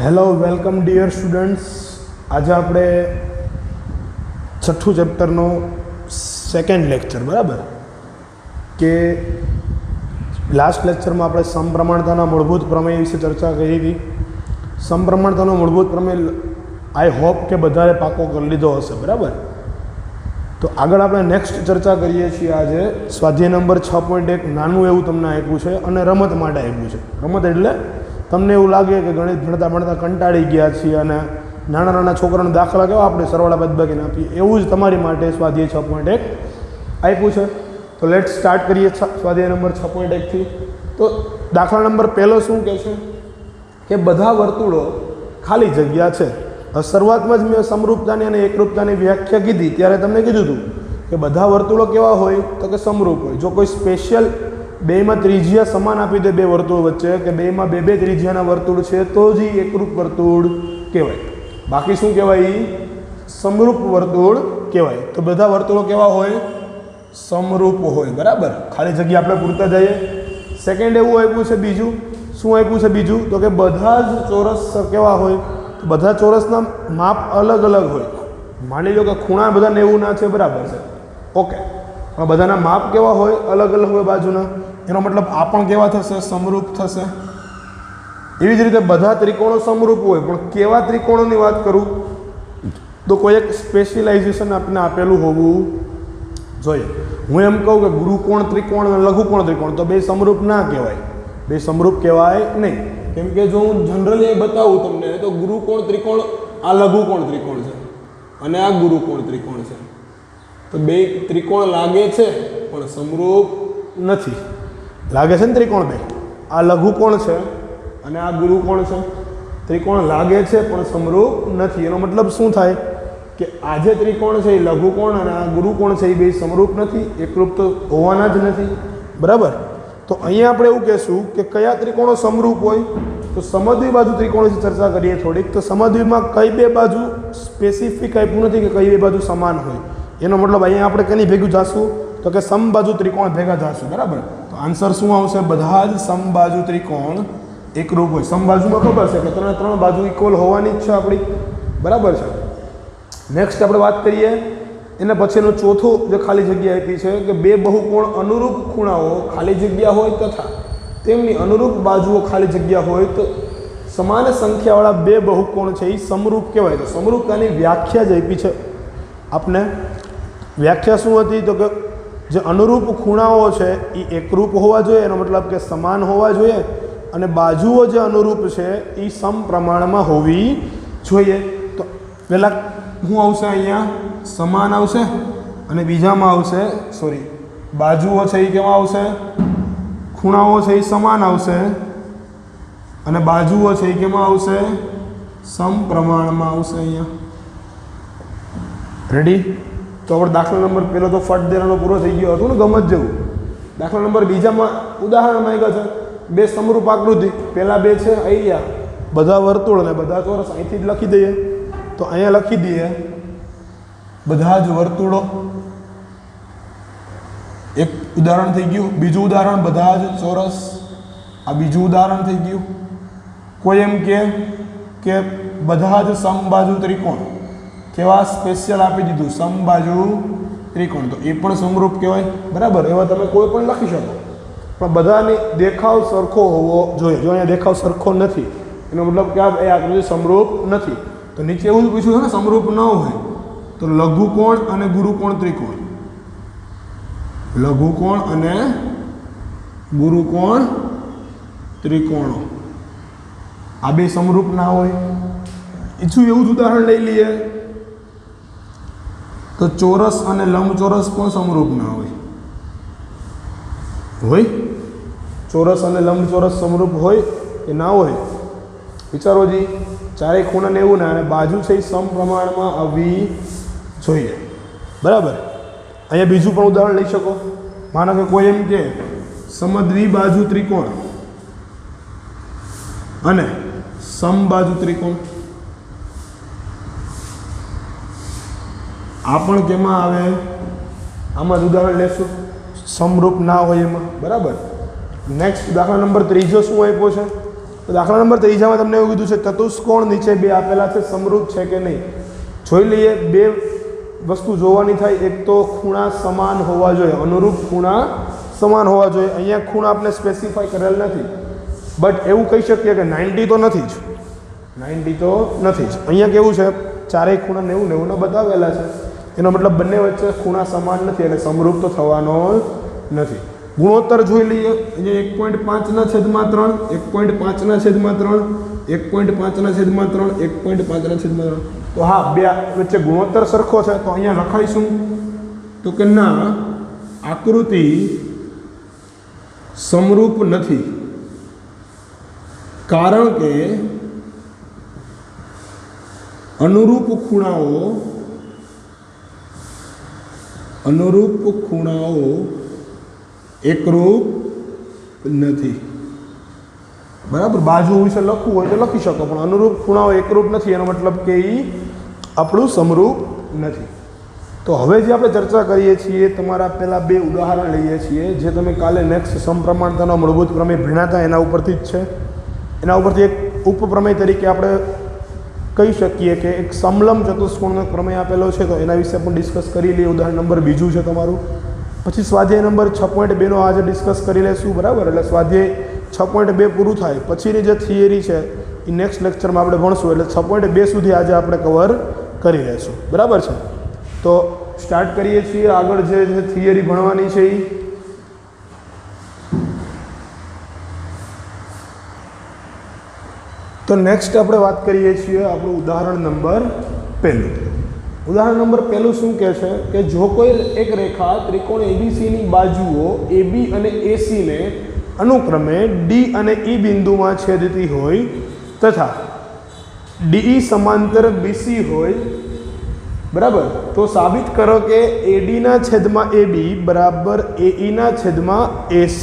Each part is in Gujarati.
Hello welcome dear students. આજે આપણે છઠ્ઠું ચેપ્ટરનો સેકન્ડ લેક્ચર, બરાબર, કે લાસ્ટ લેક્ચરમાં આપણે સમપ્રમાણતાના મૂળભૂત પ્રમેય વિશે ચર્ચા કરી હતી. સમપ્રમાણતાનો મૂળભૂત પ્રમેય આઈ હોપ કે બધાએ પાકો કરી લીધો હશે, બરાબર. તો આગળ આપણે નેક્સ્ટ ચર્ચા કરીએ છીએ. આજે સ્વાધ્યાય નંબર 6.1 નાનું એવું તમને આપ્યું છે અને રમત માટે આપ્યું છે. રમત એટલે તમને એવું લાગે કે ગણિત ભણતા ભણતા કંટાળી ગયા છીએ અને નાના નાના છોકરાના દાખલા કેવા આપણે સરવાળા બાદબાકીને આપીએ, એવું જ તમારી માટે સ્વાધ્યાય 6.1 આપ્યું છે. તો લેટ સ્ટાર્ટ કરીએ સ્વાધ્યાય નંબર 6.1થી. તો દાખલા નંબર પહેલો શું કહે છે કે બધા વર્તુળો ખાલી જગ્યા છે. શરૂઆતમાં જ મેં સમરૂપતાની અને એકરૂપતાની વ્યાખ્યા કીધી ત્યારે તમને કીધું હતું કે બધા વર્તુળો કેવા હોય તો કે સમરૂપ હોય. જો કોઈ સ્પેશિયલ બેમાં ત્રિજ્યા સમાન આપી દે બે વર્તુળ વચ્ચે, કે બેમાં બે બે ત્રિજ્યાના વર્તુળ છે, તો જ એકરૂપ વર્તુળ કહેવાય. બાકી શું કહેવાય? સમરૂપ વર્તુળ કહેવાય. તો બધા વર્તુળો કેવા હોય? સમરૂપ હોય, બરાબર. ખાલી જગ્યા આપણે પૂરતા જઈએ. સેકન્ડ એવું આપ્યું છે બીજું. શું આપ્યું છે બીજું? તો કે બધા જ ચોરસ કેવા હોય? તો બધા ચોરસના માપ અલગ અલગ હોય. માની લો કે ખૂણા બધા 90 ના છે, બરાબર છે, ઓકે. પણ બધાના માપ કેવા હોય? અલગ અલગ હોય બાજુના. એનો મતલબ આ પણ કેવા થશે? સમરૂપ થશે. એવી જ રીતે બધા ત્રિકોણો સમરૂપ હોય, પણ કેવા ત્રિકોણોની વાત કરું તો કોઈ એક સ્પેશિયલાઇઝેશન આપણે આપેલું હોવું જોઈએ. હું એમ કહું કે ગુરુકોણ ત્રિકોણ અને લઘુકોણ ત્રિકોણ, તો બે સમરૂપ ના કહેવાય. બે સમરૂપ કહેવાય નહીં. કેમ કે જો હું જનરલી બતાવું તમને તો ગુરુકોણ ત્રિકોણ, આ લઘુકોણ ત્રિકોણ છે અને આ ગુરુકોણ ત્રિકોણ છે. તો બે ત્રિકોણ લાગે છે પણ સમરૂપ નથી. લાગે છે ને ત્રિકોણ બે? આ લઘુકોણ છે અને આ ગુરુકોણ છે. ત્રિકોણ લાગે છે પણ સમરૂપ નથી. એનો મતલબ શું થાય કે આ જે ત્રિકોણ છે એ લઘુકોણ અને આ ગુરુકોણ છે એ બે સમરૂપ નથી, એકરૂપ તો હોવાના જ નથી, બરાબર. તો અહીંયા આપણે એવું કહેશું કે કયા ત્રિકોણો સમરૂપ હોય? તો સમદ્વિ બાજુ ત્રિકોણ વિશે ચર્ચા કરીએ થોડીક. તો સમદ્વિમાં કઈ બે બાજુ સ્પેસિફિક આપ્યું નથી કે કઈ બે બાજુ સમાન હોય. એનો મતલબ અહીંયા આપણે કેની ભેગું જાશું? તો કે સમબાજુ ત્રિકોણ ભેગા જાશું, બરાબર. તો આન્સર શું આવશે? બધા જ સમબાજુ ત્રિકોણ એકરૂપ હોય. સમબાજુમાં ખબર છે કે ત્રણ બાજુ ઇક્વલ હોવાની જ છે આપણી, બરાબર છે. નેક્સ્ટ આપણે વાત કરીએ એના પછીનો ચોથો જે ખાલી જગ્યા આપી છે કે બે બહુકોણ અનુરૂપ ખૂણાઓ ખાલી જગ્યા હોય તથા તેમની અનુરૂપ બાજુઓ ખાલી જગ્યા હોય તો સમાન સંખ્યાવાળા બે બહુકોણ છે એ સમરૂપ કહેવાય. તો સમરૂપતાની વ્યાખ્યા જ આપી છે આપને. વ્યાખ્યા શું હતી? તો કે જે અનુરૂપ ખૂણાઓ છે એ એકરૂપ હોવા જોઈએ, એનો મતલબ કે સમાન હોવા જોઈએ, અને બાજુઓ જે અનુરૂપ છે એ સમપ્રમાણમાં હોવી જોઈએ. તો પહેલાં શું આવશે? અહીંયા સમાન આવશે અને બીજામાં આવશે બાજુઓ છે એ કેવા આવશે? ખૂણાઓ છે એ સમાન આવશે અને બાજુઓ છે એ કેમાં આવશે? સમપ્રમાણમાં આવશે. અહીંયા રેડી? તો આપણે દાખલા નંબર પહેલો તો ફટ દેવાનો પૂરો થઈ ગયો હતો ને, ગમત જેવું. દાખલા નંબર બીજામાં ઉદાહરણ માંગ્યા છે બે સમરૂપ આકૃતિ. પહેલાં બે છે અહીંયા બધા વર્તુળ અને બધા ચોરસ. અહીંથી જ લખી દઈએ. તો અહીંયા લખી દઈએ બધા જ વર્તુળો. એક ઉદાહરણ થઈ ગયું. બીજું ઉદાહરણ બધા જ ચોરસ. આ બીજું ઉદાહરણ થઈ ગયું. કોઈ એમ કે બધા જ સમબાજુ ત્રિકોણ. કેવા? સ્પેશિયલ આપી દીધું, સમબાજુ ત્રિકોણ. તો એ પણ સમરૂપ કહેવાય, બરાબર. એવા તમે કોઈ પણ લખી શકો, પણ બધાને દેખાવ સરખો હોવો જોઈએ. જો અહીંયા દેખાવ સરખો નથી એનો મતલબ કે એ આકૃતિ સમરૂપ નથી. તો નીચે એવું જ પૂછ્યું છે ને, સમરૂપ ન હોય તો લઘુકોણ અને ગુરુકોણ ત્રિકોણ. લઘુકોણ અને ગુરુકોણ ત્રિકોણો આ બે સમરૂપ ના હોય. ઈચ્છું એવું જ ઉદાહરણ લઈ લઈએ તો ચોરસ અને લંબચોરસ પણ સમરૂપ ના હોય. ચોરસ અને લંબચોરસ સમરૂપ હોય કે ના હોય? વિચારો જી. ચારે ખૂણા 90 ના અને બાજુ છે એ સમપ્રમાણમાં આવવી જોઈએ, બરાબર. અહીંયા બીજું પણ ઉદાહરણ લઈ શકો. માનો કે કોઈ એમ કે સમદ્વિબાજુ ત્રિકોણ અને સમબાજુ ત્રિકોણ. આ પણ કેમાં આવે? આમાં જ ઉદાહરણ લેશું સમરૂપ ના હોય એમાં, બરાબર. નેક્સ્ટ દાખલા નંબર ત્રીજો શું આપ્યો છે? તો દાખલા નંબર 3 તમને એવું કીધું છે ચતુષ્કોણ નીચે બે આપેલા છે સમરૂપ છે કે નહીં. જોઈ લઈએ. બે વસ્તુ જોવાની થાય. એક તો ખૂણા સમાન હોવા જોઈએ, અનુરૂપ ખૂણા સમાન હોવા જોઈએ. અહીંયા ખૂણા આપણે સ્પેસિફાઈ કરેલ નથી, બટ એવું કહી શકીએ કે 90 તો નથી જ, 90 તો નથી જ. અહીંયા કેવું છે, ચારેય ખૂણા 90 90 બતાવેલા છે. એનો મતલબ બંને વચ્ચે ખૂણા સમાન નથી એટલે સમરૂપ તો થવાનો નથી. ગુણોત્તર જોઈ લઈએ. અહીંયા 1.5/3, 1.5/3, 1.5/3, 1.5/3. તો હા, બે વચ્ચે ગુણોત્તર સરખો છે. તો અહીંયા લખાઈશું તો કે ના, આકૃતિ સમરૂપ નથી, કારણ કે અનુરૂપ ખૂણાઓ એકરૂપ નથી. બરાબર. બાજુ વિશે લખવું હોય તો લખી શકો, પણ અનુરૂપ ખૂણાઓ એકરૂપ નથી એનો મતલબ કે એ આપણું સમરૂપ નથી. તો હવે જે આપણે ચર્ચા કરીએ છીએ, તમારા પહેલાં બે ઉદાહરણ લઈએ છીએ જે તમે કાલે નેક્સ્ટ સમપ્રમાણતાનો મૂળભૂત પ્રમેય ભણ્યા હતા એના ઉપરથી જ છે. એના ઉપરથી એક ઉપપ્રમેય તરીકે આપણે કહી શકીએ કે એક સમલંબ ચતુષ્કોણનો પ્રમેય આપેલો છે, તો એના વિશે પણ ડિસ્કસ કરી લઈએ. ઉદાહરણ નંબર 2 છે તમારું. પછી સ્વાધ્યાય નંબર 6.2 આજે ડિસ્કસ કરી લઈશું. બરાબર. એટલે સ્વાધ્યાય 6.2 પૂરું થાય પછીની જે થિયરી છે એ નેક્સ્ટ લેક્ચરમાં આપણે ભણશું. એટલે 6.2 સુધી આજે આપણે કવર કરી લઈશું. બરાબર છે. તો સ્ટાર્ટ કરીએ છીએ આગળ જે થિયરી ભણવાની છે એ. તો નેક્સ્ટ આપણે વાત કરીએ છીએ આપણું ઉદાહરણ નંબર 1. ઉદાહરણ નંબર 1 શું કહે છે કે જો કોઈ એક રેખા ત્રિકોણ એબીસીની બાજુઓ AB અને AC ને અનુક્રમે D અને E બિંદુમાં છેદતી હોય તથા DE સમાંતર BC હોય, બરાબર, તો સાબિત કરો કે AD ના છેદમાં AB બરાબર AE ના છેદમાં AC.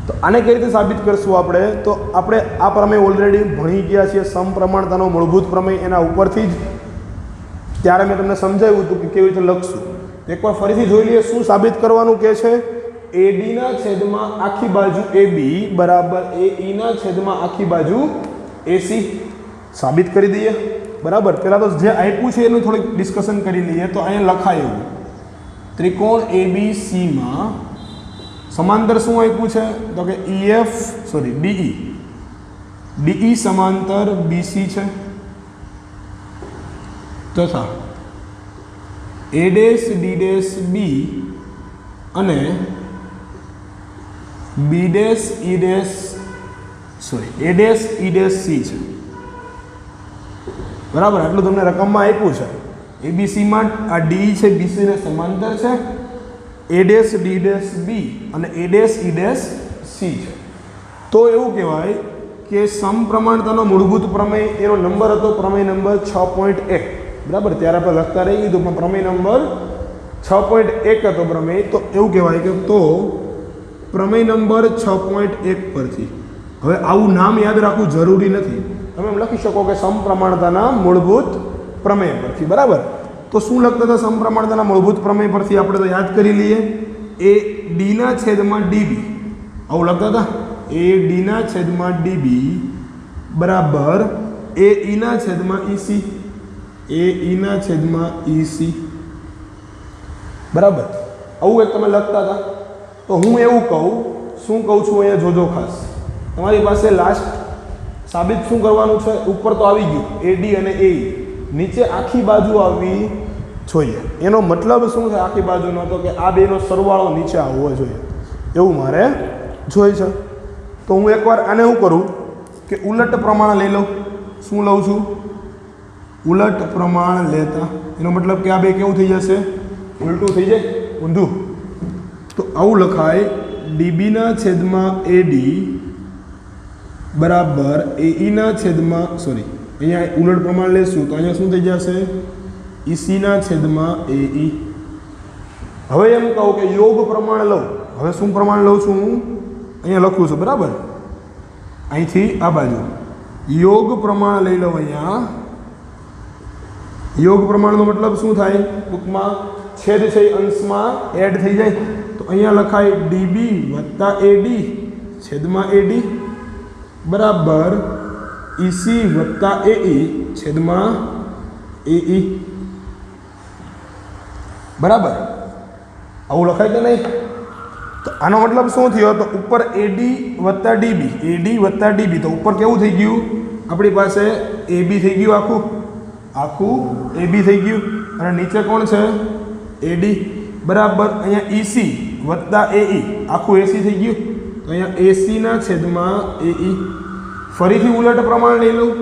તો આને કઈ રીતે સાબિત કરશું આપણે? તો આપણે આ પ્રમેય ઓલરેડી ભણી ગયા છીએ, સમપ્રમાણતાનો મૂળભૂત પ્રમેય. એના ઉપરથી જ ત્યારે મેં તમને સમજાવ્યું હતું કે કેવી રીતે લખશું. એકવાર ફરીથી જોઈ લઈએ શું સાબિત કરવાનું કહે છે. AD ના છેદમાં આખી બાજુ AB બરાબર AE ના છેદમાં આખી બાજુ AC સાબિત કરી દઈએ. બરાબર. પહેલાં તો જે આપ્યું છે એનું થોડીક ડિસ્કશન કરી લઈએ. તો અહીંયા લખાય એવું ત્રિકોણ ABCમાં સમાંતર શું આપ્યું છે તો કે DE સમાંતર BC છે તથા A'D' B અને A'E'C છે. બરાબર. આટલું તમને રકમમાં આપ્યું છે. ABCમાં આ D છે, BC ને સમાંતર છે, A'D' B અને A'E'C છે. તો એવું કહેવાય કે સમપ્રમાણતાનો મૂળભૂત પ્રમેય એનો નંબર હતો પ્રમેય નંબર 6.1. બરાબર. ત્યારે આપણે લખતા રહી ગયું પણ પ્રમેય નંબર 6.1 હતો પ્રમેય. તો એવું કહેવાય કે તો પ્રમેય નંબર 6.1 પરથી, હવે આવું નામ યાદ રાખવું જરૂરી નથી, તમે એમ લખી શકો કે સમપ્રમાણતાના મૂળભૂત પ્રમેય પરથી. બરાબર. તો શું લખતા હતા સમપ્રમાણતાના મૂળભૂત પ્રમેય પરથી? આપણે તો યાદ કરી લઈએ. AD ના છેદમાં DB આવું લખતા હતા. AD ના છેદમાં DB બરાબર AE ના છેદમાં EC, AE ના છેદમાં EC. બરાબર. આવું એક તમે લખતા હતા. તો હું એવું કહું, શું કહું છું અહીંયા જોજો ખાસ. તમારી પાસે લાસ્ટ સાબિત શું કરવાનું છે? ઉપર તો આવી ગયું AD અને AE, નીચે આખી બાજુ આવવી જોઈએ. એનો મતલબ શું છે આખી બાજુનો? તો કે આ બેનો સરવાળો નીચે આવવો જોઈએ એવું મારે જોઈએ છે. તો હું એકવાર આને શું કરું કે ઉલટ પ્રમાણ લઈ લઉં. શું લઉં છું? ઉલટ પ્રમાણ લેતા. એનો મતલબ કે આ બે કેવું થઈ જશે? ઉલટું થઈ જાય, ઊંધું. તો આવું લખાય DB ના છેદમાં AD બરાબર AE ના છેદમાં અહીંયા ઉલટ પ્રમાણ લેશું તો અહીંયા શું થઈ જશે? EC ના છેદમાં AE. હવે એમ કહું કે યોગ પ્રમાણ લઉં. હવે શું પ્રમાણ લઉં છું હું? અહીંયા લખું છું. બરાબર. અહીંથી આ બાજુ યોગ પ્રમાણ લઈ લઉં. અહીંયા યોગ પ્રમાણનો મતલબ શું થાય? ટૂંકમાં છેદ છે અંશમાં એડ થઈ જાય. તો અહીંયા લખાય DB વત્તા AD છેદમાં AD. બરાબર ઈસી વત્તા એઈ છેદમાં એઈ, બરાબર આવું લખાય કે નહીં? તો આનો મતલબ શું થયો? તો ઉપર એડી વત્તા ડીબી, તો ઉપર કેવું થઈ ગયું? આપણી પાસે એબી થઈ ગયું, આખું એબી થઈ ગયું, અને નીચે કોણ છે? એડી, બરાબર અહીંયા ઈસી વત્તા એઈ આખું એસી થઈ ગયું, તો અહીંયા એસીના છેદમાં એઈ. ફરીથી ઉલટ પ્રમાણ લઈ લઉં,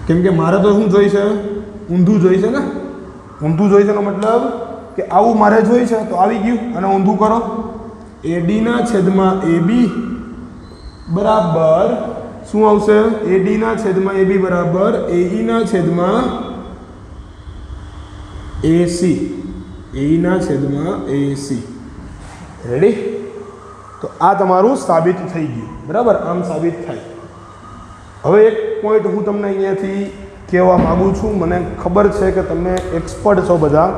કેમ કે મારે તો શું જોઈશે? ઊંધું જોઈશે ને. ઊંધું જોઈશે એનો મતલબ કે આવું મારે જોઈશે, તો આવી ગયું, અને ઊંધું કરો. એડીના છેદમાં એબી બરાબર શું આવશે? એડીના છેદમાં એબી બરાબર એઈના છેદમાં એસી, એઈના છેદમાં એસી. રેડી? તો આ તમારું સાબિત થઈ ગયું, બરાબર? આમ સાબિત થાય. હવે એક પોઈન્ટ હું તમને અહીંયાથી કહેવા માગું છું. મને ખબર છે કે તમે એક્સપર્ટ છો બધા.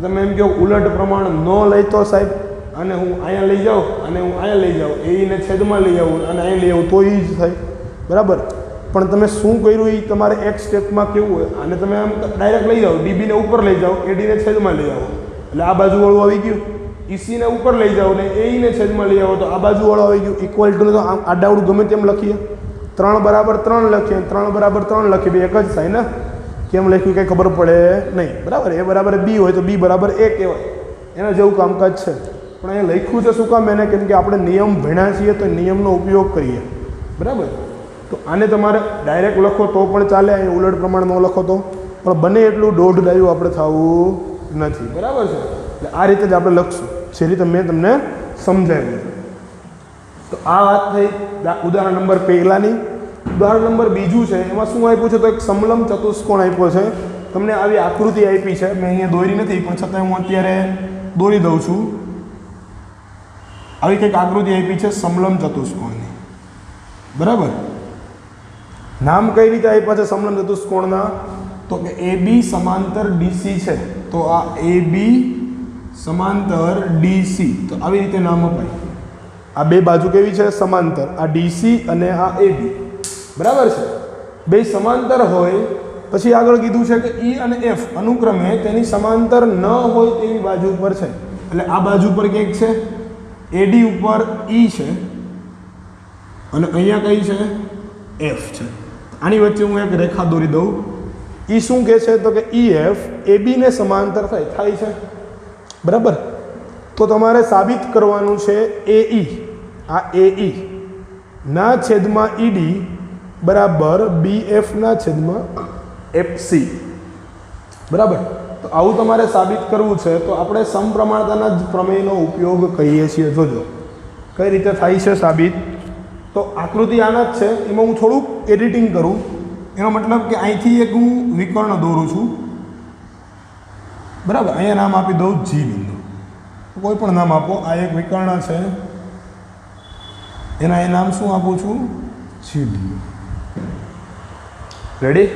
તમે એમ કહો ઉલટ પ્રમાણ ન લઈ તો સાહેબ, અને હું અહીંયા લઈ જાઉં અને હું અહીંયા લઈ જાઉં, એને છેદમાં લઈ આવું અને અહીંયા લઈ આવું તો એ જ થાય, બરાબર? પણ તમે શું કર્યું એ તમારે એક સ્ટેપમાં કેવું હોય, અને તમે આમ ડાયરેક્ટ લઈ જાઓ, ડીબીને ઉપર લઈ જાઓ, એડીને છેદમાં લઈ આવો, એટલે આ બાજુવાળું આવી ગયું. ઈસીને ઉપર લઈ જાઓ ને એઈને છેદમાં લઈ આવો તો આ બાજુવાળું આવી ગયું. ઇક્વલ ટુને તો આમ આડાવડું ગમે તેમ લખીએ, 3 બરાબર 3 લખીએ, 3 બરાબર 3 લખીએ, બે એક જ થાય ને. કેમ લખ્યું કંઈ ખબર પડે નહીં, બરાબર? એ બરાબર બી હોય તો બી બરાબર એ કહેવાય, એના જેવું કામકાજ છે. પણ અહીંયા લખ્યું છે શું કામ? એને કેમ કે આપણે નિયમ ભણ્યા છીએ તો નિયમનો ઉપયોગ કરીએ, બરાબર? તો આને તમારે ડાયરેક્ટ લખો તો પણ ચાલે, અહીંયા ઉલટ પ્રમાણ ન લખો તો, પણ બને એટલું દોઢ ડાયું આપણે થવું નથી, બરાબર છે? એટલે આ રીતે જ આપણે લખશું, જે રીતે મેં તમને સમજાવ્યું. તો આ વાત થઈ ઉદાહરણ નંબર પહેલાની. ઉદાહરણ નંબર બીજું છે, એમાં શું આપ્યું છે? તો એક સમલંબ ચતુષ્કોણ આપ્યો છે. તમને આવી આકૃતિ આપી છે, મેં અહીંયા દોરી નથી પણ છતાં હું અત્યારે દોરી દઉં છું. આવી કંઈક આકૃતિ આપી છે સમલંબ ચતુષ્કોણની, બરાબર? નામ કઈ રીતે આપ્યા છે સમલંબ ચતુષ્કોણના? તો કે AB સમાંતર DC છે, તો આ AB સમાંતર DC, તો આવી રીતે નામ અપાય. આ બે બાજુ કેવી છે? સમાંતર. આ DC અને આ AB, બરાબર છે? બે સમાંતર હોય પછી આગળ કીધું છે કે E અને F અનુક્રમે તેની સમાંતર ન હોય તેવી બાજુ ઉપર છે. એટલે આ બાજુ પર કંઈક છે, AD ઉપર E છે અને અહીંયા કઈ છે? F છે. આની વચ્ચે હું એક રેખા દોરી દઉં. E શું કહે છે? તો કે EF AB ને સમાંતર થાય છે, બરાબર? તો તમારે સાબિત કરવાનું છે AE, આ AE ના છેદમાં ED બરાબર BF ના છેદમાં FC, બરાબર? તો આવું તમારે સાબિત કરવું છે. તો આપણે સમપ્રમાણતાના જ પ્રમેયનો ઉપયોગ કરીએ છીએ. જોજો કઈ રીતે થાય છે સાબિત. તો આકૃતિ આના જ છે, એમાં હું થોડુંક એડિટિંગ કરું. એનો મતલબ કે અહીંથી એક હું વિકર્ણ દોરું છું, બરાબર? અહીંયા નામ આપી દઉં G બિંદુ, કોઈ પણ નામ આપો. આ એક વિકર્ણ છે, એના એ નામ શું આપું છું? G બિંદુ. રેડી?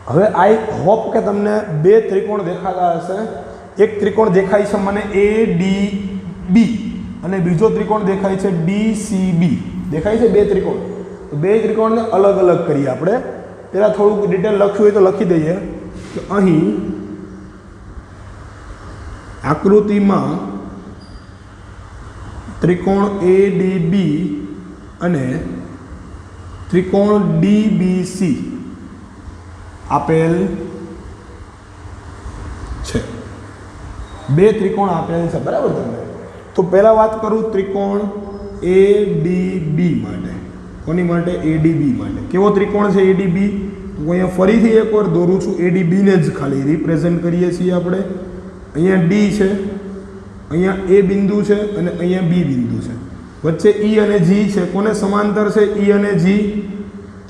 હવે આઈ હોપ કે તમને બે ત્રિકોણ દેખાતા હશે. એક ત્રિકોણ દેખાય છે મને ADB અને બીજો ત્રિકોણ દેખાય છે DCB. દેખાય છે બે ત્રિકોણ. તો બે ત્રિકોણને અલગ અલગ કરીએ આપણે. પહેલાં થોડુંક ડિટેલ લખ્યું હોય તો લખી દઈએ કે અહીં આકૃતિમાં ત્રિકોણ ADB અને ત્રિકોણ DBC આપેલ છે. બે ત્રિકોણ આપેલ છે, બરાબર? તમને તો પહેલા વાત કરું ત્રિકોણ ADB માટે. કોની માટે? ADB માટે. કેવો ત્રિકોણ છે ADB? તો અહીંયા ફરીથી એકવાર દોરું છું. ADB ને જ ખાલી રિપ્રેઝન્ટ કરીએ છીએ આપણે. અહીંયા D છે, અહીંયા A બિંદુ છે અને અહીંયા B બિંદુ છે. વચ્ચે E અને G છે. કોને સમાંતર છે? E અને G.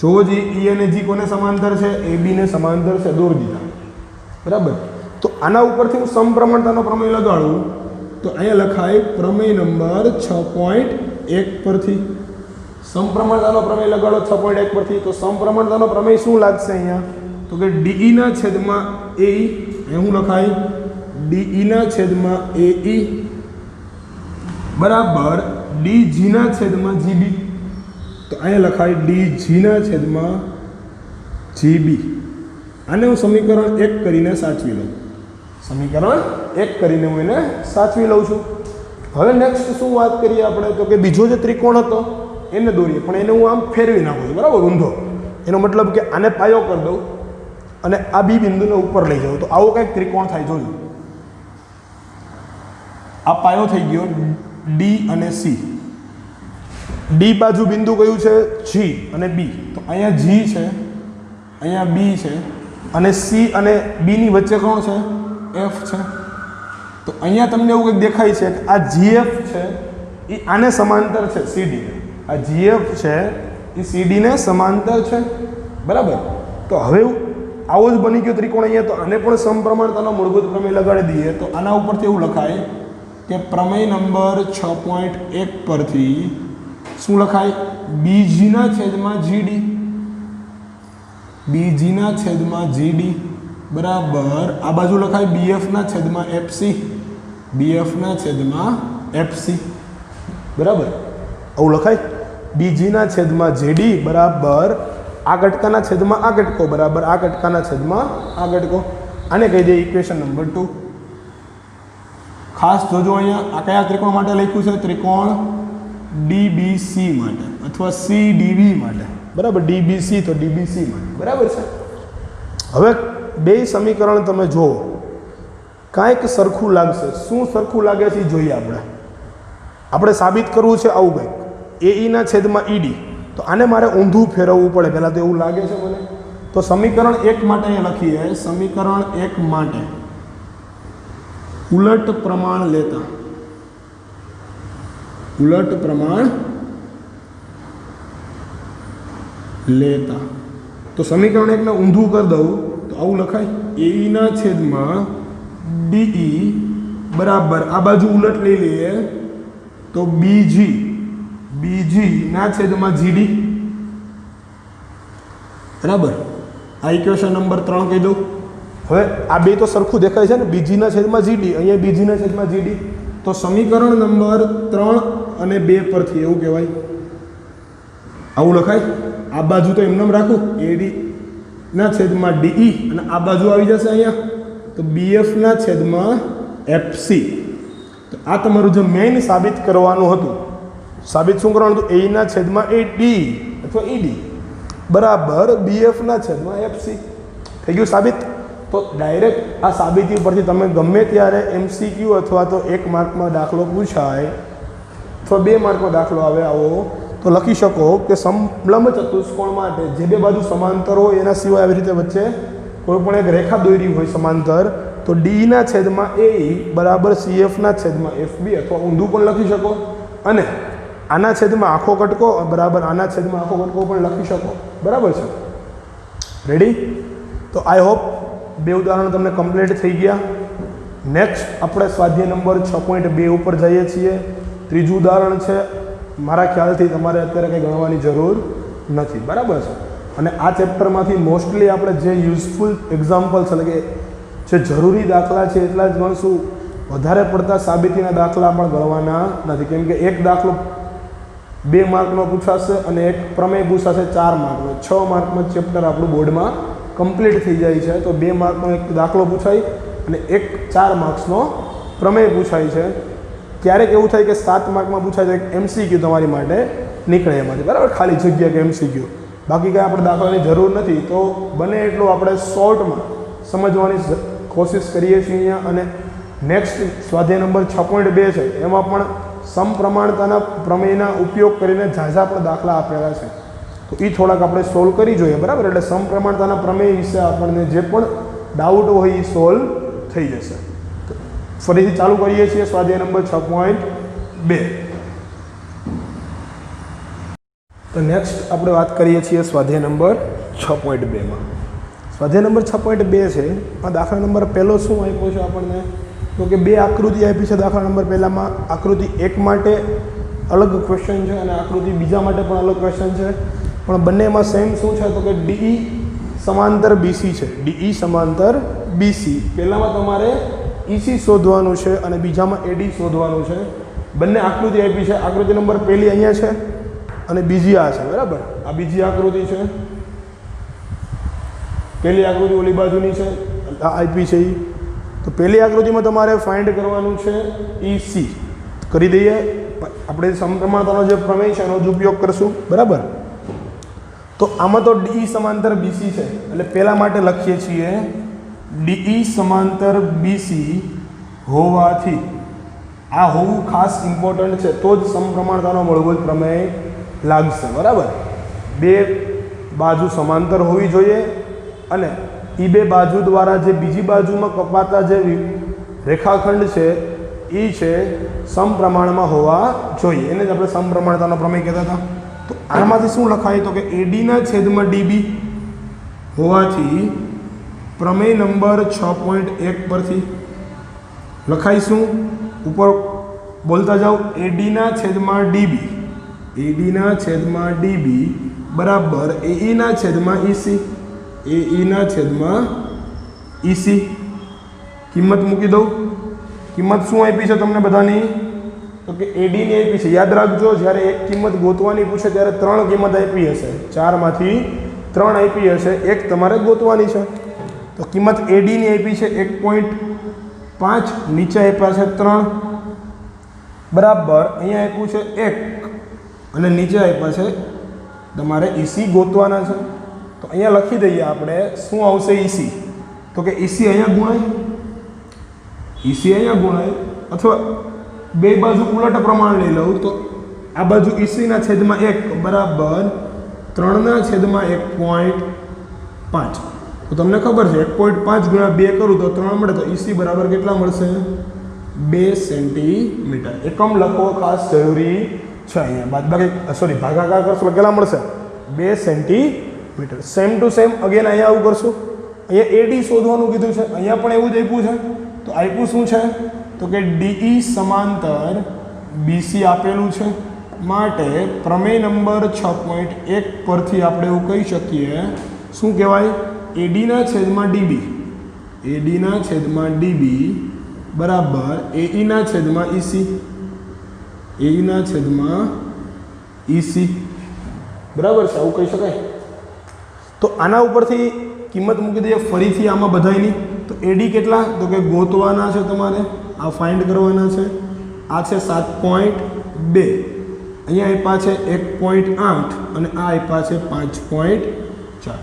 જોવો જી, E અને G કોને સમાંતર છે? AB ને સમાંતર છે. દોરી દીધા, બરાબર? તો આના ઉપરથી હું સમપ્રમાણતાનો પ્રમેય લગાડું તો અહીંયા લખાય પ્રમેય નંબર 6.1 પરથી. સમપ્રમાણતાનો પ્રમેય લગાડો 6.1 પરથી. તો સમપ્રમાણતાનો પ્રમેય શું લાગશે અહીંયા? તો કે DE ના છેદમાં AE. અહીં હું લખાય DE ના છેદમાં AE બરાબર ડી જીના છેદમાં જીબી. તો અહીંયા લખાય ડી જીના છેદમાં જીબી. આને હું સમીકરણ 1 કરીને સાચવી લઉં. સમીકરણ 1 કરીને હું એને સાચવી લઉં છું. હવે નેક્સ્ટ શું વાત કરીએ આપણે, તો કે બીજો જે ત્રિકોણ હતો એને દોરીએ, પણ એને હું આમ ફેરવી નાખું છું, બરાબર, ઊંધો. એનો મતલબ કે આને પાયો કરી દઉં અને આ બી બિંદુને ઉપર લઈ જાઉં, તો આવો કંઈક ત્રિકોણ થાય. જોજો, આ પાયો થઈ ગયો ડી અને સી. ડી બાજુ બિંદુ કયું છે? જી અને બી. તો અહીંયા જી છે, અહીંયા બી છે, અને સી અને બીની વચ્ચે કોણ છે? એફ છે. તો અહીંયા તમને એવું કંઈક દેખાય છે કે આ જીએફ છે એ આને સમાંતર છે, સીડીને. આ જીએફ છે એ સીડીને સમાંતર છે, બરાબર. તો હવે આવો જ બની ગયો ત્રિકોણ અહીંયા. તો આને પણ સમપ્રમાણતાનો મૂળભૂત પ્રમેય લગાડી દઈએ, તો આના ઉપરથી એવું લખાય કે પ્રમેય નંબર 6.1 પરથી શું લખાય? બીજીના છેદમાં જીડી. બીજીના છેદમાં જીડી બરાબર આ બાજુ લખાય બીએફના છેદમાં એફસી. બીએફના છેદમાં એફસી, બરાબર આવું લખાય. બીજીના છેદમાં જીડી બરાબર આ ઘટકાના છેદમાં આ ઘટકો બરાબર આ ઘટકાના છેદમાં આ ઘટકો. આને કહી દઈએ ઇક્વેશન નંબર 2. ખાસ જોજો, અહીંયા આ કયા ત્રિકોણ માટે લખ્યું છે? ત્રિકોણ ડીબીસી માટે અથવા સીડીબી માટે, બરાબર. ડીબીસી તો ડીબીસી માટે, બરાબર છે. હવે બે સમીકરણ તમે જુઓ, કાંઈક સરખું લાગશે. શું સરખું લાગે છે એ જોઈએ આપણે સાબિત કરવું છે આવું કંઈક. એઈના છેદમાં ઈડી, તો આને મારે ઊંધું ફેરવવું પડે પહેલાં, તો એવું લાગે છે મને. તો સમીકરણ 1 માટે અહીંયા લખીએ. સમીકરણ 1 માટે ઉલટ પ્રમાણ લેતા, ઉલટ પ્રમાણ લેતા. તો સમીકરણ 1 ને ઊંધું કરી દઉં તો આવું લખાય એઈના છેદમાં ડીઈ બરાબર આ બાજુ ઉલટ લઈ લઈએ તો બીજી, બીજી ના છેદમાં જીડી, બરાબર. આ ઇક્વેશન નંબર 3 કહી દઉં. હવે આ બે તો સરખું દેખાય છે ને, બીજીના છેદમાં જીડી, અહીંયા બીજીના છેદમાં જીડી. તો સમીકરણ નંબર 3 અને 2 પરથી એવું કહેવાય, આવું લખાય. આ બાજુ તો એમને રાખું એડી ના છેદમાં ડીઈ, અને આ બાજુ આવી જશે અહીંયા તો બીએફ ના છેદમાં એફસી. તો આ તમારું જે મેઇન સાબિત કરવાનું હતું, સાબિત શું કરવાનું હતું? એ ના છેદમાં એ ડી અથવા ઈડી બરાબર બીએફ ના છેદમાં એફસી. થઈ ગયું સાબિત. તો ડાયરેક્ટ આ સાબિતી પરથી તમે ગમે ત્યારે એમસીક્યુ અથવા તો 1 માર્કમાં દાખલો પૂછાય અથવા 2 માર્કનો દાખલો આવે આવો, તો લખી શકો કે સમલંબ ચતુષ્કોણ માટે જે બે બાજુ સમાંતર હોય એના સિવાય આવી રીતે વચ્ચે કોઈ પણ એક રેખા દોરી હોય સમાંતર, તો ડીના છેદમાં એ બરાબર સીએફના છેદમાં એફબી, અથવા ઊંધું પણ લખી શકો. અને આના છેદમાં આખો કટકો બરાબર આના છેદમાં આખો કટકો પણ લખી શકો, બરાબર છે. રેડી? તો આઈ હોપ બે ઉદાહરણ તમને કમ્પ્લીટ થઈ ગયા. નેક્સ્ટ આપણે સ્વાધ્યાય નંબર 6.2 ઉપર જઈએ છીએ. ત્રીજું ઉદાહરણ છે. મારા ખ્યાલથી તમારે અત્યારે કંઈ ગણવાની જરૂર નથી, બરાબર છે. અને આ ચેપ્ટરમાંથી મોસ્ટલી આપણે જે યુઝફુલ એક્ઝામ્પલ્સ એટલે કે જે જરૂરી દાખલા છે એટલા જ ગણશું. વધારે પડતા સાબિતીના દાખલા પણ ગણવાના નથી, કેમ કે એક દાખલો 2 માર્કનો પૂછાશે અને એક પ્રમેય પૂછાશે 4 માર્કનો. 6 માર્કનો ચેપ્ટર આપણું બોર્ડમાં કમ્પ્લીટ થઈ જાય છે. તો 2 માર્કનો એક દાખલો પૂછાય અને એક 4 માર્ક્સનો પ્રમેય પૂછાય છે. ક્યારેક એવું થાય કે 7 માર્કમાં પૂછાય તો એક એમસીક્યુ તમારી માટે નીકળે એમાંથી, બરાબર, ખાલી જગ્યા કે એમસીક્યુ. બાકી કાંઈ આપણે દાખલાની જરૂર નથી. તો બને એટલું આપણે શોર્ટમાં સમજવાની કોશિશ કરીએ છીએ અહીંયા. અને નેક્સ્ટ સ્વાધ્યાય નંબર 6.2 છે, એમાં પણ સમપ્રમાણતાના પ્રમેયના ઉપયોગ કરીને ઝાઝા પણ દાખલા આપેલા છે. તો એ થોડાક આપણે સોલ્વ કરી જોઈએ, બરાબર. એટલે સમપ્રમાણતાના પ્રમેય વિશે આપણને જે પણ ડાઉટ હોય એ સોલ્વ થઈ જશે. ફરીથી ચાલુ કરીએ છીએ સ્વાધ્યાય નંબર 6.2. તો નેક્સ્ટ આપણે વાત કરીએ છીએ સ્વાધ્યાય નંબર 6.2માં. સ્વાધ્યાય નંબર 6.2 છે. આ દાખલા નંબર પહેલો શું આપ્યો છે આપણને? તો કે 2 આકૃતિ આપી છે. દાખલા નંબર પહેલામાં આકૃતિ 1 માટે અલગ ક્વેશ્ચન છે અને આકૃતિ બીજા માટે પણ અલગ ક્વેશ્ચન છે, પણ બંનેમાં સેમ શું છે? તો કે ડીઈ સમાંતર બીસી છે. ડીઈ સમાંતર બીસી. પહેલામાં તમારે ઈસી શોધવાનું છે અને બીજામાં એડી શોધવાનું છે. બંને આકૃતિ આપી છે. આકૃતિ નંબર પહેલી અહીંયા છે અને બીજી આ છે, બરાબર. આ બીજી આકૃતિ છે, પહેલી આકૃતિ ઓલી બાજુની છે, આ આપી છે એ. તો પહેલી આકૃતિમાં તમારે ફાઇન્ડ કરવાનું છે EC. કરી દઈએ. આપણે સમપ્રમાણતાનો જે પ્રમેય છે એનો જ ઉપયોગ કરશું, બરાબર. તો આમાં તો DE સમાંતર BC છે, એટલે પહેલા માટે લખીએ છીએ DE સમાંતર BC હોવાથી, આ હોવું ખાસ ઇમ્પોર્ટન્ટ છે, તો જ સમપ્રમાણતાનો મૂળભૂત પ્રમેય લાગશે, બરાબર. બે બાજુ સમાંતર હોવી જોઈએ અને એ બે બાજુ દ્વારા જે બીજી બાજુમાં કપાતા જે રેખાખંડ છે એ છે સમપ્રમાણમાં હોવા જોઈએ. એને જ આપણે સમપ્રમાણતાનો પ્રમેય કહેતા હતા. તો આમાંથી શું લખાય? તો કે AD/DB હોવાથી પ્રમેય નંબર 6.1 પરથી લખાઈશું. ઉપર બોલતા જાઓ, AD/DB, AD/DB બરાબર AE/EC, AE/EC. કિંમત મૂકી દઉં. કિંમત શું આપી છે તમને બધાની? તો કે AD ની આપી છે. યાદ રાખજો, જ્યારે એક કિંમત ગોતવાની પૂછે ત્યારે 3 કિંમત આપી હશે, 4 માંથી 3 આપી હશે, એક તમારે ગોતવાની છે. તો કિંમત AD ની આપી છે 1.5, નીચે આપ્યા છે 3 બરાબર. અહીંયા આપ્યું છે 1 અને નીચે આપ્યા છે તમારે EC ગોતવાના છે. તો અહીંયા લખી દઈએ આપણે શું આવશે EC. તો કે EC અહીંયા ગુણાય, EC અહીંયા ગુણાય, અથવા બે બાજુ ઉલટ પ્રમાણ લઈ લઉં તો આ બાજુ EC/1 બરાબર 3/1.5. તો તમને ખબર છે 1.5 ગુણ્યા 2 કરું તો 3 મળે. તો EC બરાબર કેટલા મળશે? 2 સેન્ટીમીટર. એકમ લખવો ખાસ જરૂરી છે. અહીંયા બાદબાકી ભાગાકાર કરશો કેટલા મળશે? 2 centimetre. Same to same again અહીંયા આવું કરશું. અહીંયા AD શોધવાનું કીધું છે, અહીંયા પણ એવું જ આપ્યું છે. તો આપ્યું શું છે? તો કે DE સમાંતર BC આપેલું છે. માટે પ્રમેય નંબર 6.1 પરથી આપણે એવું કહી શકીએ, શું કહેવાય? AD/DB, AD/DB બરાબર AE/EC, AE/EC બરાબર છે. આવું કહી શકાય. તો આના ઉપરથી કિંમત મૂકી દઈએ ફરીથી આમાં બધાયની. તો AD કેટલા? તો કે ગોતવાના છે તમારે, આ ફાઇન્ડ કરવાના છે. આ છે 7.2, અહીંયા આપ્યા છે 1.8 અને આ આપ્યા છે 5.4.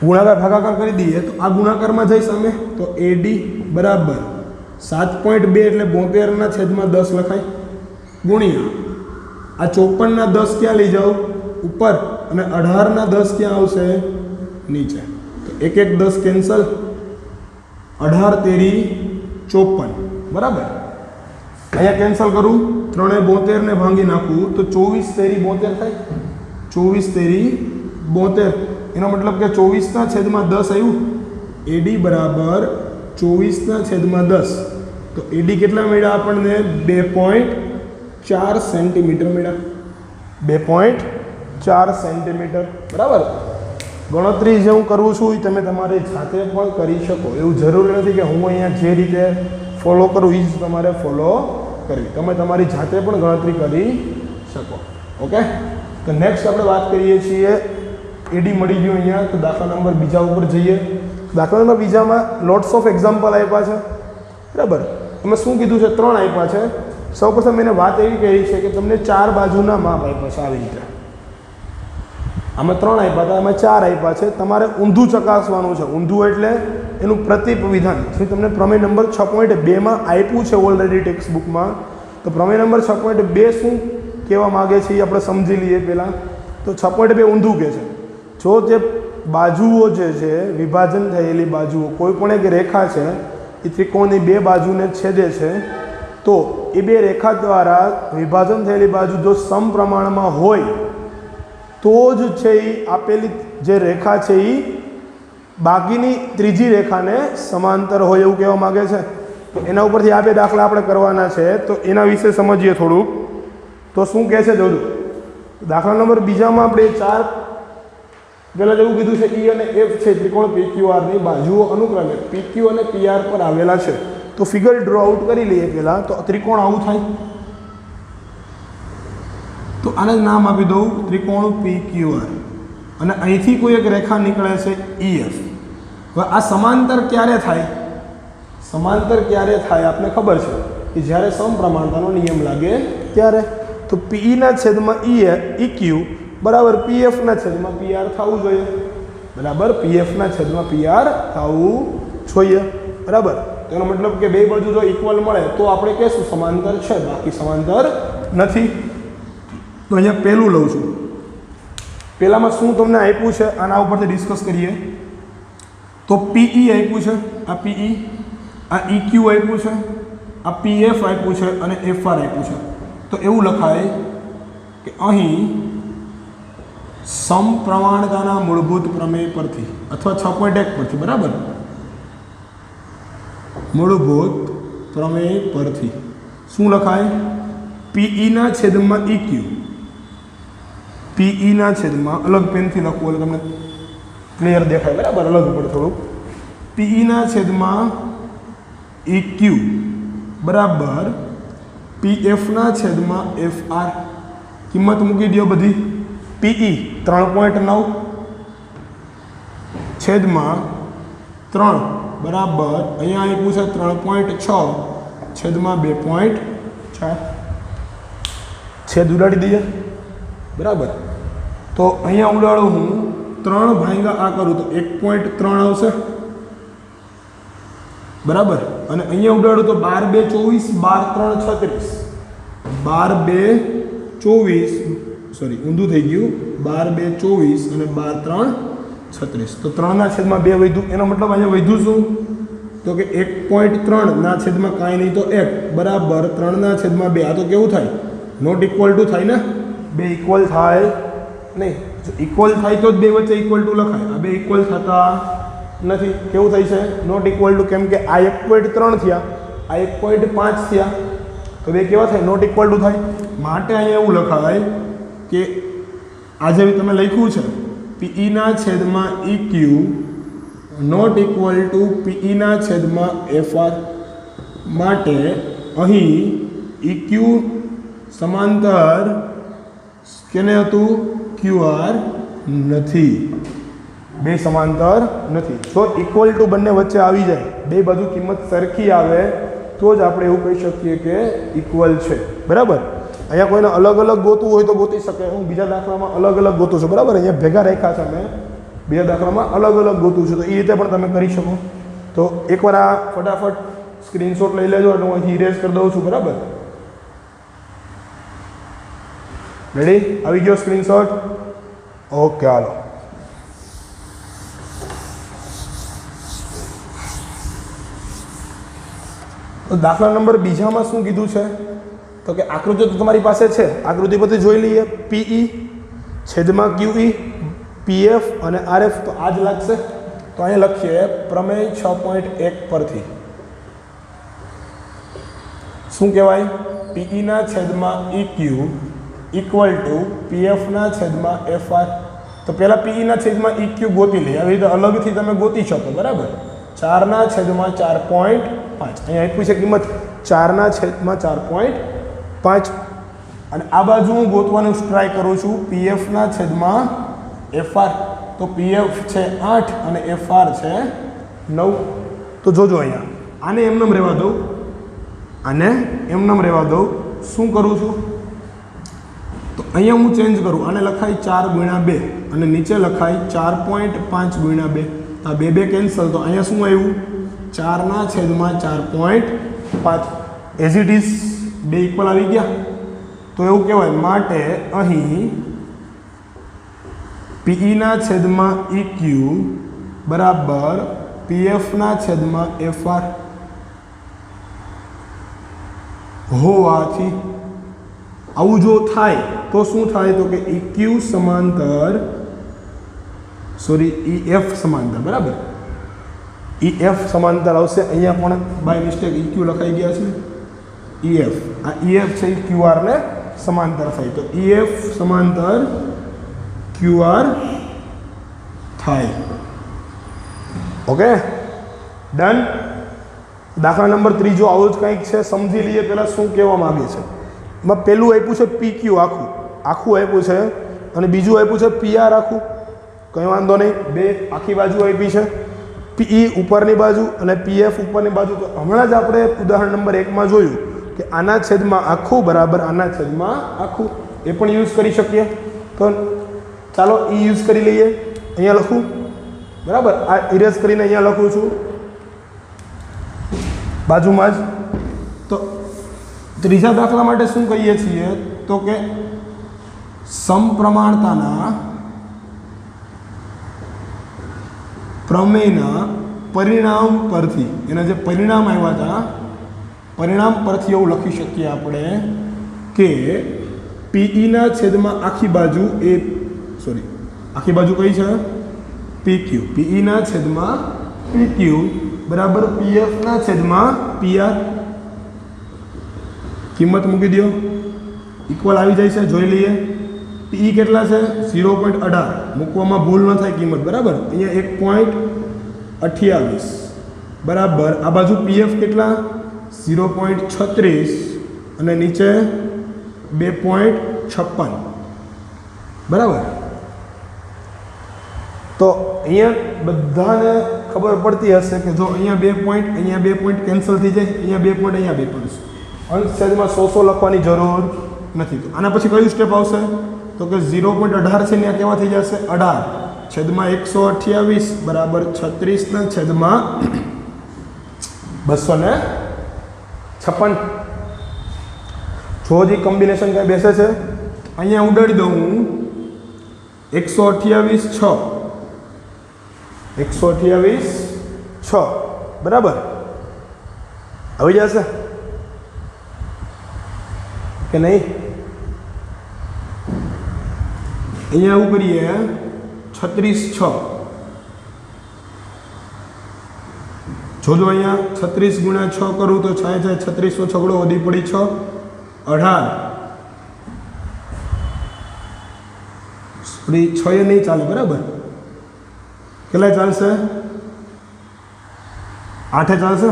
ગુણાકાર ભાગાકાર કરી દઈએ તો આ ગુણાકારમાં જઈશ અમે. તો AD બરાબર 7.2 એટલે 72/10 લખાય, ગુણ્યા આ 54/10 ક્યાં લઈ જાઓ? ઉપર, અને 18/10 ક્યાં આવશે? નીચે. તો 1 1 10 કેન્સલ, 18 તેરી 54 બરાબર. અહીંયા કેન્સલ કરું, 3 72 ને ભાંગી નાખું તો 24 તેરી 72 થાય. 24 તેરી 72, એનો મતલબ કે 24/10 આવ્યું. AD બરાબર 24/10. તો AD કેટલા મળ્યા આપણને? 2.4 સેન્ટીમીટર મળ્યા. 2.4 સેન્ટીમીટર બરાબર. ગણતરી જે હું કરું છું એ તમે તમારે જાતે પણ કરી શકો. એવું જરૂરી નથી કે હું અહીંયા જે રીતે ફોલો કરું એ જ તમારે ફોલો કરવી. તમે તમારી જાતે પણ ગણતરી કરી શકો. ઓકે. તો નેક્સ્ટ આપણે વાત કરીએ છીએ AD મળી ગયું અહીંયા. તો દાખલા નંબર બીજા ઉપર જઈએ. દાખલા નંબર બીજામાં લોટ્સ ઓફ એક્ઝામ્પલ આપ્યા છે, બરાબર. અમે શું કીધું છે? 3 આપ્યા છે. સૌપ્રથમ એને વાત એવી કહી છે કે તમને 4 બાજુના માપ આપ્યા છે આવી રીતે. આમાં 3 આપ્યા હતા, આમાં 4 આપ્યા છે. તમારે ઊંધું ચકાસવાનું છે. ઊંધું એટલે એનું પ્રતિપ વિધાન જે તમને પ્રમેય નંબર 6.2 આપ્યું છે ઓલરેડી ટેક્સ્ટ બુકમાં. તો પ્રમેય નંબર 6.2 શું કહેવા માગે છે એ આપણે સમજી લઈએ પહેલાં. તો 6.2 ઊંધું કહે છે, જો જે બાજુઓ જે છે વિભાજન થયેલી બાજુઓ, કોઈ પણ એક રેખા છે એ ત્રિકોણની 2 બાજુને છેદે છે, તો એ 2 રેખા દ્વારા વિભાજન થયેલી બાજુ જો સમપ્રમાણમાં હોય તો જ છે એ આપેલી જે રેખા છે એ બાકીની ત્રીજી રેખાને સમાંતર હોય એવું કહેવા માગે છે. તો એના ઉપરથી આ 2 દાખલા આપણે કરવાના છે. તો એના વિશે સમજીએ થોડુંક. તો શું કહે છે જોજો. દાખલા નંબર બીજામાં આપણે 4 પહેલાં જેવું કીધું છે E અને F છે ત્રિકોણ PQR ની બાજુઓ અનુક્રમે PQ અને PR પર આવેલા છે. तो फिगर ड्रॉ आउट करी लीए पहला। तो त्रिकोण आवुं थाय, तो आने नाम आपी दઉં त्रिकोण PQR અને અહીંથી કોઈ એક રેખા નીકળે છે EF। હવે આ સમાંતર ક્યારે થાય? સમાંતર ક્યારે થાય આપને ખબર છે કે જ્યારે સમપ્રમાણતાનો નિયમ લાગે ત્યારે। તો PE ના છેદમાં EQ બરાબર PF ના છેદમાં PR થવું જોઈએ, બરાબર, PF ના છેદમાં PR થવું જોઈએ, બરાબર। તો એનો મતલબ કે બે બાજુ જો ઇક્વલ મળે તો આપણે કહેશું સમાંતર છે, બાકી સમાંતર નથી। તો અહીંયા પહેલું લઉં છું, પહેલામાં શું તમને આપ્યું છે આના ઉપરથી ડિસ્કસ કરીએ। તો PE આપ્યું છે, આ PE, આ EQ આપ્યું છે, આ PF આપ્યું છે અને FR આપ્યું છે। તો એવું લખાય કે અહીં સમપ્રમાણતાના મૂળભૂત પ્રમેય પરથી અથવા 6.1 પરથી, બરાબર, મૂળભૂત પ્રમેય પરથી શું લખાય? PE ના છેદમાં EQ, PE ના છેદમાં, અલગ પેનથી લખવું એટલે તમને ક્લિયર દેખાય, બરાબર, અલગ પડે થોડુંક। PE ના છેદમાં EQ બરાબર PF ના છેદમાં FR। કિંમત મૂકી દો બધી। PE 3.9 છેદમાં 3 બરાબર અહીંયા આપ્યું છે 3.6 છેદમાં 2.4, છેદ ઉડાડી દઈએ, બરાબર। તો અહીંયા ઉડાડું હું 3 ભાગ્યા આ કરું તો 1.3 આવશે, બરાબર। અને અહીંયા ઉડાડું તો 12 2 24, 12 3 36, 12 2 24, સોરી ઊંધું થઈ ગયું, 12 2 24 અને 12 3 36। તો 3 ના છેદમાં 2 વધ્યું, એનો મતલબ અહીંયા વધ્યું શું? તો કે 1.3 ના છેદમાં કાંઈ નહીં તો 1 બરાબર 3 ના છેદમાં 2। આ તો કેવું થાય? નોટ ઇક્વલ ટુ થાય ને, બે ઇક્વલ થાય નહીં, ઇક્વલ થાય તો જ બે વચ્ચે ઇક્વલ ટુ લખાય, આ બે ઇક્વલ થતા નથી। કેવું થાય છે? નોટ ઇક્વલ ટુ, કેમ કે આ 1.3 થયા, આ 1.5 થયા, તો બે કેવા થાય? નોટ ઇક્વલ ટુ થાય। માટે અહીંયા એવું લખાય કે આ જે તમે લખ્યું છે PE ના છેદમાં EQ naught equal to PE ના છેદમાં FR, માટે અહીં EQ સમાંતર કેને હતું? QR નથી, બે સમાંતર નથી। જો ઇક્વલ ટુ બંને વચ્ચે આવી જાય, બે બાજુ કિંમત સરખી આવે તો જ આપણે એવું કહી શકીએ કે ઇક્વલ છે, બરાબર। અહીંયા કોઈને અલગ અલગ ગોતવું હોય તો ગોતી શકે, હું બીજા દાખલામાં અલગ અલગ ગોતું છું, બરાબર। અહીંયા ભેગા રાખ્યા છે મેં, બીજા દાખલામાં અલગ અલગ ગોતું છું, તો એ રીતે પણ તમે કરી શકો। તો એકવાર આ ફટાફટ સ્ક્રીનશોટ લઈ લેજો એટલે હું અહીંથી ઇરેઝ કરી દઉં છું, બરાબર। રેડી? આવી ગયો સ્ક્રીનશોટ? ઓકે, હાલો। તો દાખલા નંબર બીજામાં શું કીધું છે? તો કે આકૃતિ તો તમારી પાસે છે, આકૃતિ પરથી જોઈ લઈએ। PE છેદમાં QE PF અને RF, તો આ જ લાગશે। તો અહીંયા લખીએ પ્રમેય 6.1 પરથી શું કહેવાય? PE ના છેદમાં EQ ઇક્વલ ટુ PF ના છેદમાં FR। તો પહેલાં PE ના છેદમાં EQ ગોતી લઈએ, આવી રીતે અલગથી તમે ગોતી શકો, બરાબર। 4 ના છેદમાં 4.5, અહીંયા આપ્યું છે કિંમત 4 ના છેદમાં 4.5, અને આ બાજુ હું ગોતવાનું ટ્રાય કરું છું PF ના છેદમાં FR। તો PF છે 8 અને FR છે 9। તો જોજો અહીંયા આને એમનેમ રહેવા દઉં, આને એમનેમ રહેવા દઉં। શું કરું છું? તો અહીંયા હું ચેન્જ કરું, આને લખાય 4 × 2 અને નીચે લખાય 4.5 × 2, આ બે બે કેન્સલ। તો અહીંયા શું આવ્યું? 4 ના છેદમાં 4.5, એઝ ઇટ ઇઝ બે ઇક્વલ આવી ગયા। તો એવું કહેવાય, માટે અહીં PE ના છેદમાં EQ બરાબર PF ના છેદમાં FR હોવાથી આવું જો થાય તો શું થાય? તો કે EQ સમાંતર, સોરી EF સમાંતર, બરાબર, EF સમાંતર આવશે। અહીંયા પણ બાય મિસ્ટેક EQ લખાઈ ગયા છે, EF, આ EF છે એ QR ને સમાંતર થાય, તો EF સમાંતર QR થાય। Okay, done. દાખલા નંબર 3 જો આવું જ કંઈક છે, સમજી લઈએ પહેલાં શું કહેવા માગે છે. એમાં પહેલું આપ્યું છે PQ આખું આપ્યું છે, અને બીજું આપ્યું છે PR આખું. કંઈ વાંધો નહીં, બે આખી બાજુ આપી છે, PE ઉપરની બાજુ અને PF ઉપરની બાજુ. તો હમણાં જ આપણે ઉદાહરણ નંબર 1માં જોયું કે આના છેદમાં આખું બરાબર આના છેદમાં આખું, એ પણ યુઝ કરી શકીએ. તો ચાલો એ યુઝ કરી લઈએ. અહીંયા લખું બરાબર, આ ઇરેઝ કરીને અહીંયા લખું છું બાજુમાં જ. તો ત્રીજા દાખલા માટે શું કહીએ છીએ તો કે સમપ્રમાણતાના પ્રમેયના પરિણામ પરથી, એના જે પરિણામ આવ્યા હતા પરિણામ પરથી એવું લખી શકીએ આપણે કે PEના છેદમાં આખી બાજુ આખી બાજુ કઈ છે PQ, PEના છેદમાં PQ બરાબર PFના છેદમાં PR. કિંમત મૂકી દો, ઇક્વલ આવી જાય છે. જોઈ લઈએ PE કેટલા છે 0.18, મૂકવામાં ભૂલ ન થાય કિંમત બરાબર. અહીંયા 1.28 બરાબર. આ બાજુ PF કેટલા 0.36 અને નીચે 2.56 બરાબર. તો અહીંયા બધાને ખબર પડતી હશે કે જો અહીંયા 2 પોઈન્ટ, અહીંયા 2 પોઈન્ટ કેન્સલ થઈ જાય, અહીંયા 2 પોઈન્ટ, અહીંયા 2 પોઈન્ટ. અંશ છેદમાં 100 લખવાની જરૂર નથી. તો આના પછી કયું સ્ટેપ આવશે તો કે 0.18 છે ને કેવા થઈ જશે 18 છેદમાં 128 બરાબર 36 છેદમાં 256. જો જે કોમ્બિનેશન કઈ બેસે છે અહીંયા ઉડાડી દઉં હું 128 6 બરાબર આવી જશે કે નહીં. અહીંયા આવું કરીએ 36 6 જોજો અહીંયા 36 ગુણ્યા 6 કરું તો 6 છે 36 છગડો વધી પડી 6 18 સોરી 6 એ નહીં ચાલે બરાબર. કેટલા ચાલશે 8 ચાલશે.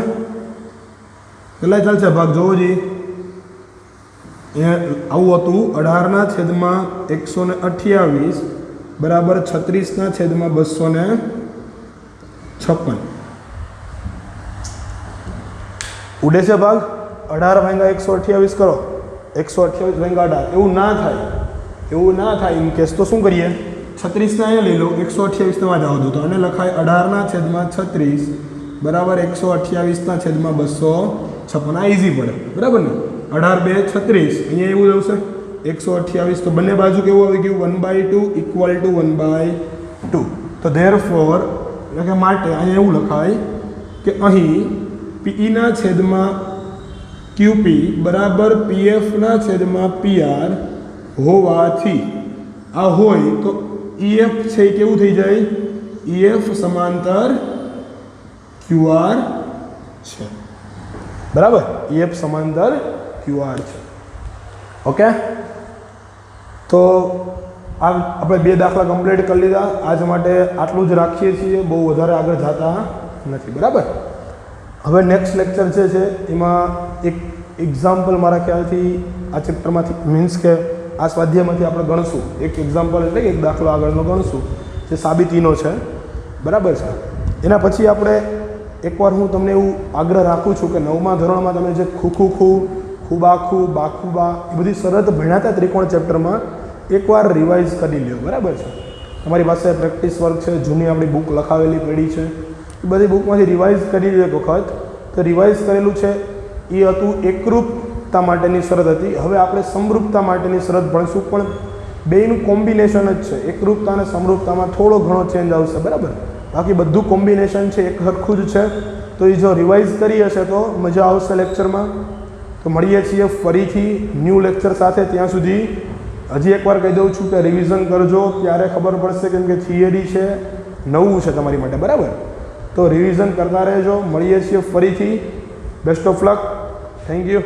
કેટલા ચાલશે ભાગ જોવો જી. આવું હતું 18ના છેદમાં 128 બરાબર 36ના છેદમાં 256. ઉડે છે ભાગ 18 ભાગ્યા 128 કરો 128 ભાગ્યા 18. એવું ના થાય ઇન કેસ તો શું કરીએ 36 અહીંયા લઈ લો 128 માં જાવ દો તો આને લખાય 18ના છેદમાં 36 બરાબર 128ના છેદમાં 256. આ ઇઝી પડે બરાબર ને. 18 2 36 અહીંયા એવું આવશે 128. તો બંને બાજુ કેવું આવી ગયું 1/2 ઇક્વલ ટુ 1/2. તો ધેરફોર એટલે કે માટે અહીંયા એવું લખાય કે અહીં PEના છેદમાં QP બરાબર PFના છેદમાં PR હોવાથી આ હોય તો EF છે એ કેવું થઈ જાય EF સમાંતર QR છે બરાબર. EF સમાંતર QR છે. ઓકે, તો આ આપણે 2 દાખલા કમ્પ્લીટ કરી લીધા. આજ માટે આટલું જ રાખીએ છીએ, બહુ વધારે આગળ જતા નથી બરાબર. હવે નેક્સ્ટ લેક્ચર જે છે એમાં એક એક્ઝામ્પલ મારા ખ્યાલથી આ ચેપ્ટરમાંથી મીન્સ કે આ સ્વાધ્યાયમાંથી આપણે ગણશું. એક એક્ઝામ્પલ એટલે એક દાખલો આગળનો ગણશું જે સાબિતીનો છે બરાબર છે. એના પછી આપણે એકવાર હું તમને એવું આગ્રહ રાખું છું કે 9મા ધોરણમાં તમે જે ખૂબાખૂ બાખુબા એ બધી શરત ભણ્યા હતા ત્રિકોણ ચેપ્ટરમાં એકવાર રિવાઇઝ કરી લ્યો બરાબર છે. તમારી પાસે પ્રેક્ટિસ વર્ક છે, જૂની આપણી બુક લખાવેલી પડી છે, એ બધી બુકમાંથી રિવાઇઝ કરી લો એક વખત. તો રિવાઇઝ કરેલું છે એ હતું એકરૂપતા માટેની શરત હતી. હવે આપણે સમરૂપતા માટેની શરત ભણશું, પણ બેયનું કોમ્બિનેશન જ છે. એકરૂપતા અને સમરૂપતામાં થોડો ઘણો ચેન્જ આવશે બરાબર. બાકી બધું કોમ્બિનેશન છે, એક સરખું જ છે. તો એ જો રિવાઇઝ કરી હશે તો મજા આવશે લેક્ચરમાં. તો મળીએ છીએ ફરીથી ન્યૂ લેક્ચર સાથે. ત્યાં સુધી હજી એકવાર કહી દઉં છું કે રિવિઝન કરજો, ત્યારે ખબર પડશે કેમ કે થિયરી છે, નવું છે તમારી માટે બરાબર. તો રિવિઝન કરતા રહેજો. મળીએ છીએ ફરીથી. Best of luck. Thank you.